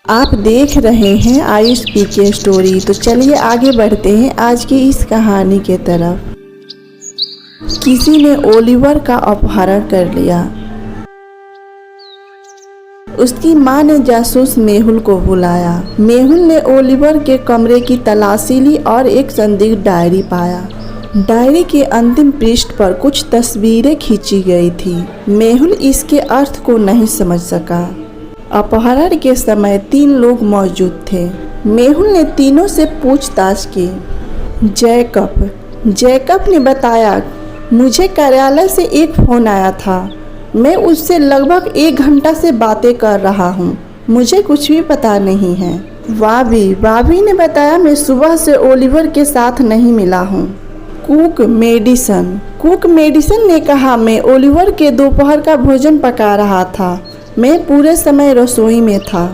आप देख रहे हैं आयुष पीके स्टोरी। तो चलिए आगे बढ़ते हैं आज की इस कहानी के तरफ। किसी ने ओलिवर का अपहरण कर लिया। उसकी मां ने जासूस मेहुल को बुलाया। मेहुल ने ओलिवर के कमरे की तलाशी ली और एक संदिग्ध डायरी पाया। डायरी के अंतिम पृष्ठ पर कुछ तस्वीरें खींची गई थी। मेहुल इसके अर्थ को नहीं समझ सका। अपहरण के समय 3 लोग मौजूद थे। मेहुल ने तीनों से पूछताछ की। जैकब ने बताया, मुझे कार्यालय से एक फ़ोन आया था। मैं उससे लगभग 1 घंटा से बातें कर रहा हूँ। मुझे कुछ भी पता नहीं है। वाबी ने बताया, मैं सुबह से ओलिवर के साथ नहीं मिला हूँ। कुक मेडिसन ने कहा, मैं ओलिवर के दोपहर का भोजन पका रहा था। मैं पूरे समय रसोई में था।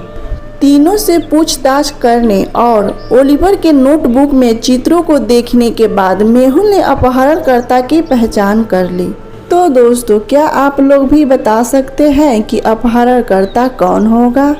तीनों से पूछताछ करने और ओलिवर के नोटबुक में चित्रों को देखने के बाद मेहुल ने अपहरणकर्ता की पहचान कर ली। तो दोस्तों, क्या आप लोग भी बता सकते हैं कि अपहरणकर्ता कौन होगा?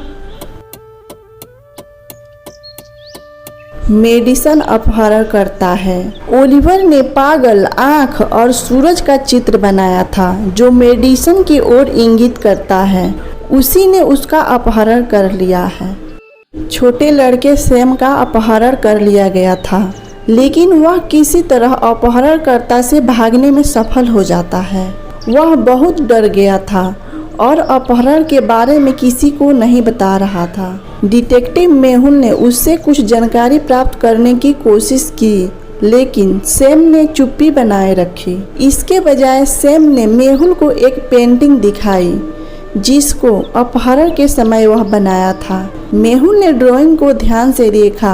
मेडिसन अपहरणकर्ता है। ओलिवर ने पागल आँख और सूरज का चित्र बनाया था जो मेडिसन की ओर इंगित करता है। उसी ने उसका अपहरण कर लिया है। छोटे लड़के सैम का अपहरण कर लिया गया था, लेकिन वह किसी तरह अपहरणकर्ता से भागने में सफल हो जाता है। वह बहुत डर गया था और अपहरण के बारे में किसी को नहीं बता रहा था। डिटेक्टिव मेहुल ने उससे कुछ जानकारी प्राप्त करने की कोशिश की, लेकिन सैम ने चुप्पी बनाए रखी। इसके बजाय सैम ने मेहुल को एक पेंटिंग दिखाई जिसको अपहरण के समय वह बनाया था। मेहुल ने ड्राइंग को ध्यान से देखा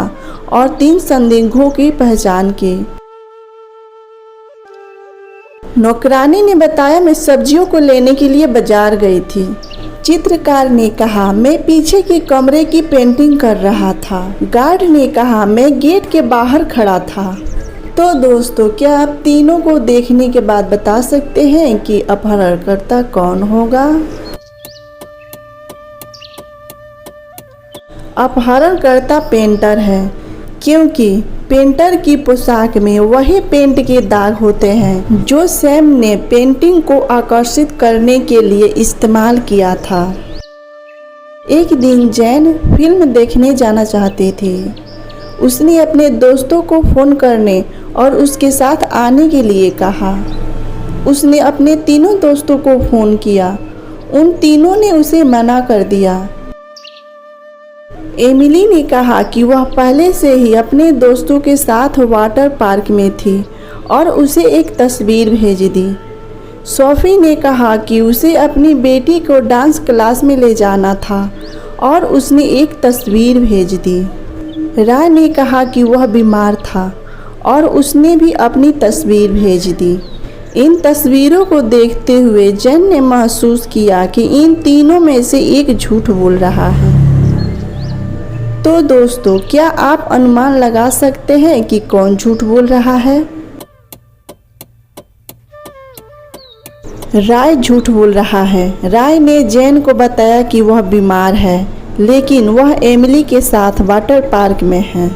और 3 संदिग्धों की पहचान की। नौकरानी ने बताया, मैं सब्जियों को लेने के लिए बाजार गई थी। चित्रकार ने कहा, मैं पीछे के कमरे की पेंटिंग कर रहा था। गार्ड ने कहा, मैं गेट के बाहर खड़ा था। तो दोस्तों, क्या आप तीनों को देखने के बाद बता सकते हैं कि अपहरणकर्ता कौन होगा? अपहरणकर्ता पेंटर है, क्योंकि पेंटर की पोशाक में वही पेंट के दाग होते हैं जो सैम ने पेंटिंग को आकर्षित करने के लिए इस्तेमाल किया था। एक दिन जैन फिल्म देखने जाना चाहती थी। उसने अपने दोस्तों को फ़ोन करने और उसके साथ आने के लिए कहा। उसने अपने तीनों दोस्तों को फ़ोन किया। उन तीनों ने उसे मना कर दिया। एमिली ने कहा कि वह पहले से ही अपने दोस्तों के साथ वाटर पार्क में थी और उसे एक तस्वीर भेज दी। सोफी ने कहा कि उसे अपनी बेटी को डांस क्लास में ले जाना था और उसने एक तस्वीर भेज दी। राय ने कहा कि वह बीमार था और उसने भी अपनी तस्वीर भेज दी। इन तस्वीरों को देखते हुए जैन ने महसूस किया कि इन तीनों में से एक झूठ बोल रहा है। तो दोस्तों, क्या आप अनुमान लगा सकते हैं कि कौन झूठ बोल रहा है? राय झूठ बोल रहा है। राय ने जैन को बताया कि वह बीमार है, लेकिन वह एमिली के साथ वाटर पार्क में है।